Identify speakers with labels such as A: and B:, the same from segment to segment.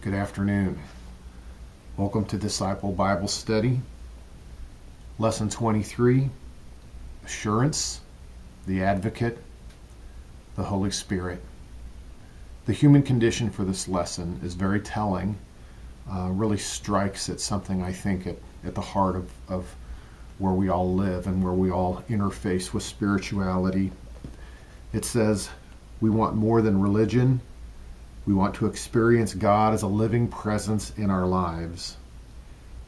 A: Good afternoon. Welcome to Disciple Bible Study. Lesson 23, Assurance, the Advocate, the Holy Spirit. The human condition for this lesson is very telling, really strikes at something I think at the heart of where we all live and where we all interface with spirituality. It says, we want more than religion. We want to experience God as a living presence in our lives.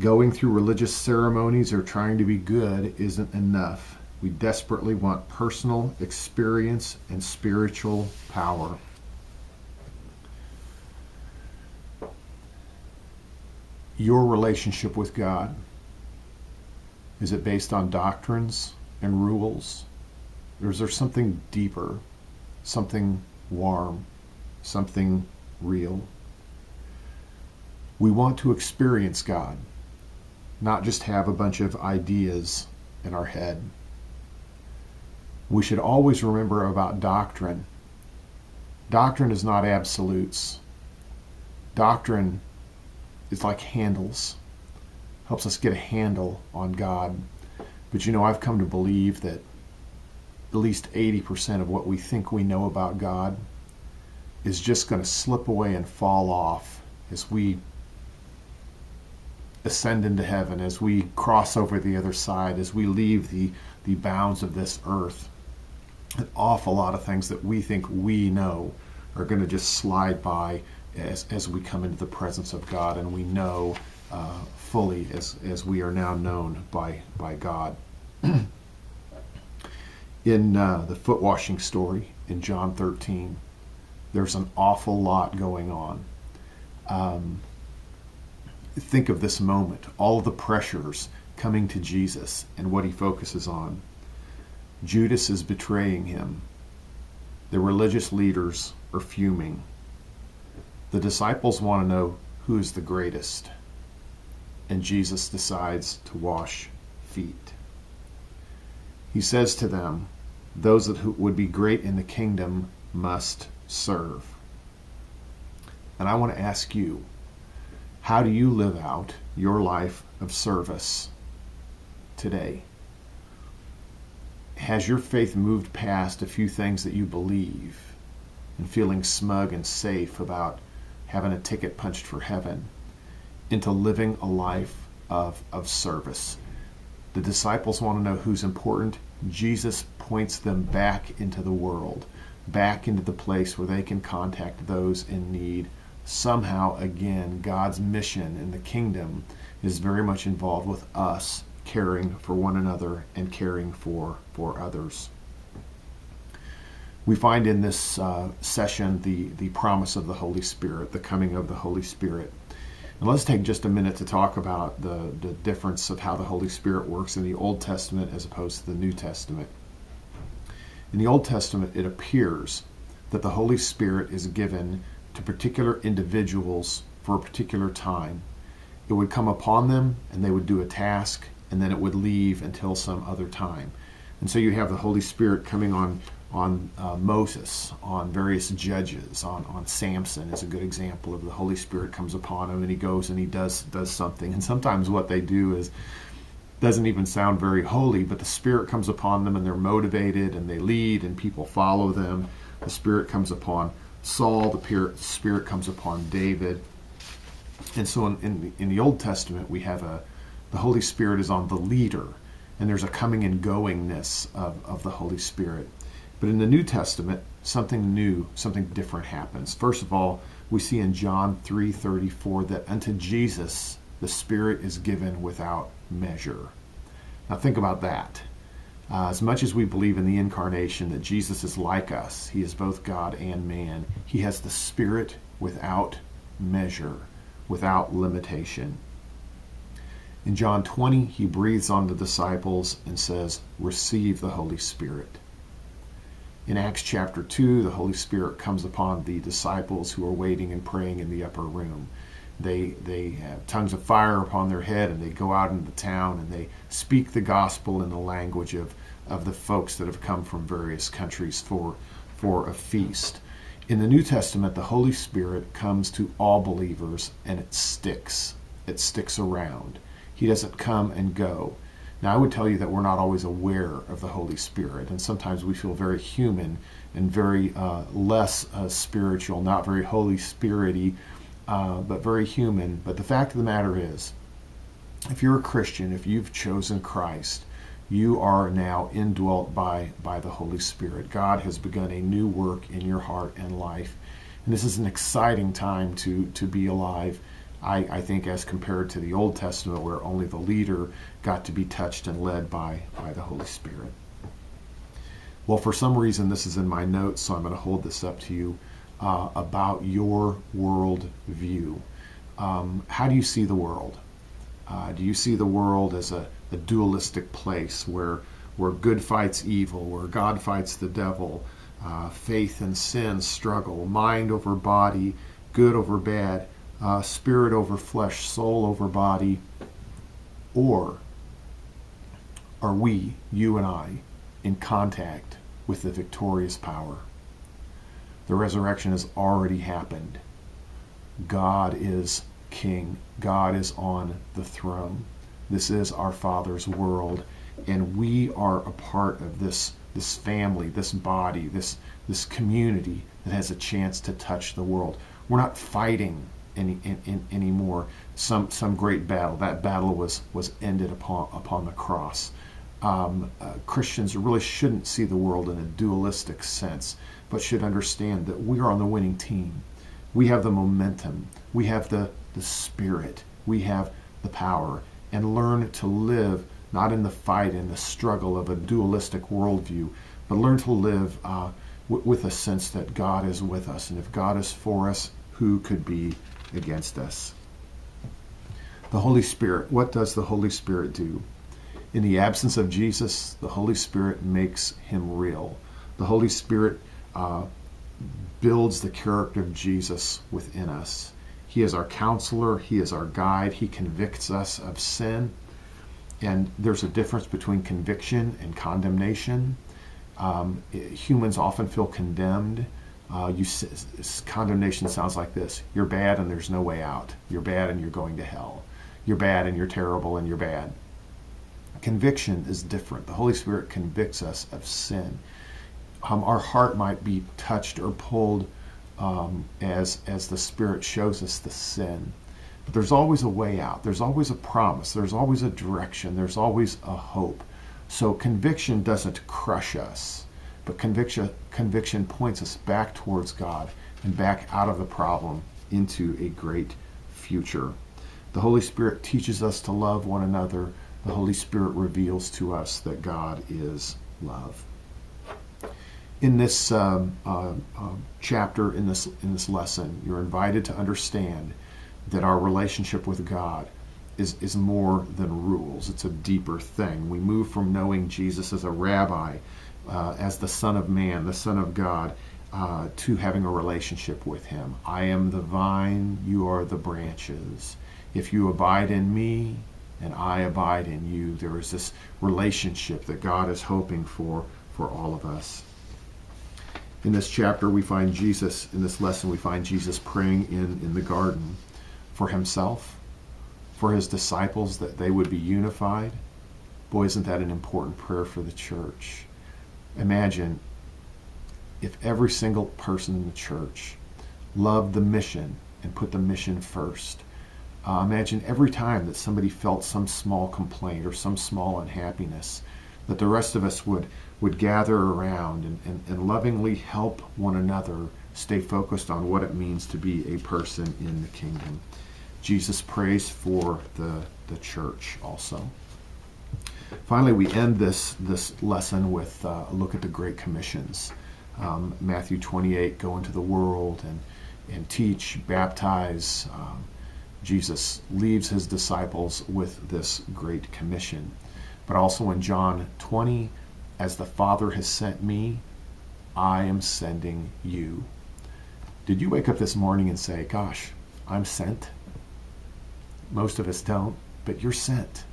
A: Going through religious ceremonies or trying to be good isn't enough. We desperately want personal experience and spiritual power. Your relationship with God, is it based on doctrines and rules? Or is there something deeper, something warm, something real? We want to experience God, not just have a bunch of ideas in our head. We should always remember about doctrine. Doctrine is not absolutes. Doctrine is like handles. Helps us get a handle on God. But I've come to believe that at least 80% of what we think we know about God is just going to slip away and fall off as we ascend into heaven, as we cross over the other side, as we leave the bounds of this earth. An awful lot of things that we think we know are going to just slide by as we come into the presence of God, and we know fully as we are now known by God. In the foot washing story in John 13, there's an awful lot going on. Think of this moment, all of the pressures coming to Jesus and what he focuses on. Judas is betraying him. The religious leaders are fuming. The disciples want to know who is the greatest. And Jesus decides to wash feet. He says to them, those that would be great in the kingdom must serve. And I want to ask you, how do you live out your life of service today? Has your faith moved past a few things that you believe and feeling smug and safe about having a ticket punched for heaven into living a life of service? The disciples want to know who's important. Jesus points them back into the world, back into the place where they can contact those in need. Somehow, again, God's mission in the kingdom is very much involved with us caring for one another and caring for others. We find in this session the promise of the Holy Spirit, the coming of the Holy Spirit. And let's take just a minute to talk about the difference of how the Holy Spirit works in the Old Testament as opposed to the New Testament. In the Old Testament, it appears that the Holy Spirit is given to particular individuals for a particular time. It would come upon them and they would do a task, and then it would leave until some other time. And so you have the Holy Spirit coming on Moses, on various judges, on Samson is a good example of the Holy Spirit comes upon him and he goes and he does something. And sometimes what they do doesn't even sound very holy, but the Spirit comes upon them and they're motivated and they lead and people follow them. The Spirit comes upon Saul, the Spirit comes upon David. And so in the Old Testament we have the Holy Spirit is on the leader, and there's a coming and goingness of the Holy Spirit. But in the New Testament, something new, something different happens. First of all, we see in John 3:34 that unto Jesus the Spirit is given without measure. Now think about that. As much as we believe in the incarnation, that Jesus is like us, he is both God and man, he has the Spirit without measure, without limitation. In John 20, he breathes on the disciples and says, receive the Holy Spirit. In Acts chapter 2, the Holy Spirit comes upon the disciples who are waiting and praying in the upper room. They have tongues of fire upon their head, and they go out into the town and they speak the gospel in the language of the folks that have come from various countries for a feast. In the New Testament, the Holy Spirit comes to all believers, and it sticks. It sticks around. He doesn't come and go. Now, I would tell you that we're not always aware of the Holy Spirit, and sometimes we feel very human and very less spiritual, not very Holy Spirit-y, but very human. But the fact of the matter is, if you're a Christian, if you've chosen Christ, you are now indwelt by the Holy Spirit. God has begun a new work in your heart and life. And this is an exciting time to be alive, I think, as compared to the Old Testament, where only the leader got to be touched and led by the Holy Spirit. Well, for some reason, this is in my notes, so I'm going to hold this up to you, about your world view. How do you see the world? Do you see the world as a dualistic place where good fights evil, where God fights the devil, faith and sin struggle, mind over body, good over bad, spirit over flesh, soul over body? Or are we, you and I, in contact with the victorious power? The resurrection has already happened. God is King. God is on the throne. This is our Father's world, and we are a part of this family, this body, this community that has a chance to touch the world. We're not fighting anymore some great battle. That battle was ended upon the cross. Christians really shouldn't see the world in a dualistic sense, but should understand that we are on the winning team. We have the momentum. We have the spirit. We have the power. And learn to live not in the fight and the struggle of a dualistic worldview, but learn to live with a sense that God is with us. And if God is for us, who could be against us? The Holy Spirit. What does the Holy Spirit do? In the absence of Jesus, the Holy Spirit makes him real. The Holy Spirit builds the character of Jesus within us. He is our counselor. He is our guide. He convicts us of sin. And there's a difference between conviction and condemnation. Humans often feel condemned. Condemnation sounds like this: you're bad and there's no way out. You're bad and you're going to hell. You're bad and you're terrible and you're bad. Conviction is different. The Holy Spirit convicts us of sin. Our heart might be touched or pulled as the Spirit shows us the sin. But there's always a way out. There's always a promise. There's always a direction. There's always a hope. So conviction doesn't crush us, but conviction points us back towards God and back out of the problem into a great future. The Holy Spirit teaches us to love one another. The Holy Spirit reveals to us that God is love. In this chapter, in this lesson, you're invited to understand that our relationship with God is more than rules. It's a deeper thing. We move from knowing Jesus as a rabbi, as the Son of Man, the Son of God, to having a relationship with him. I am the vine, you are the branches. If you abide in me and I abide in you, there is this relationship that God is hoping for all of us. In this chapter, we find Jesus, in this lesson, we find Jesus praying in the garden for himself, for his disciples, that they would be unified. Boy, isn't that an important prayer for the church? Imagine if every single person in the church loved the mission and put the mission first. Imagine every time that somebody felt some small complaint or some small unhappiness, that the rest of us would gather around and lovingly help one another stay focused on what it means to be a person in the kingdom. Jesus prays for the church also. Finally, we end this lesson with a look at the Great Commissions. Matthew 28, go into the world and teach, baptize. Jesus leaves his disciples with this Great Commission. But also in John 20, as the Father has sent me, I am sending you. Did you wake up this morning and say, gosh, I'm sent? Most of us don't, but you're sent.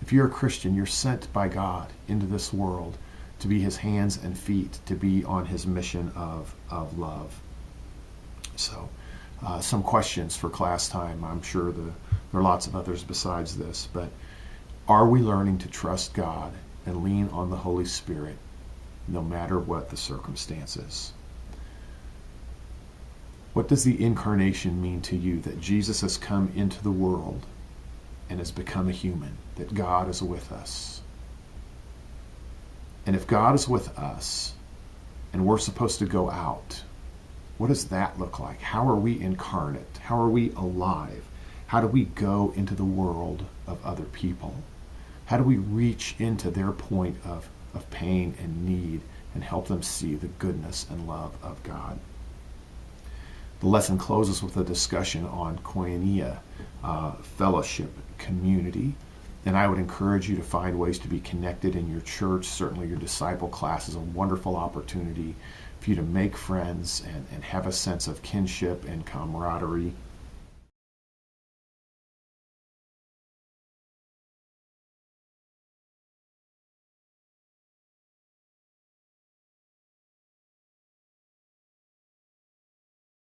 A: If you're a Christian, you're sent by God into this world to be his hands and feet, to be on his mission of love. So some questions for class time. I'm sure there are lots of others besides this, but are we learning to trust God and lean on the Holy Spirit no matter what the circumstances? What does the incarnation mean to you, that Jesus has come into the world and has become a human, that God is with us? And if God is with us and we're supposed to go out, what does that look like? How are we incarnate? How are we alive? How do we go into the world of other people? How do we reach into their point of pain and need and help them see the goodness and love of God? The lesson closes with a discussion on koinonia, fellowship, community. And I would encourage you to find ways to be connected in your church. Certainly your disciple class is a wonderful opportunity for you to make friends and have a sense of kinship and camaraderie.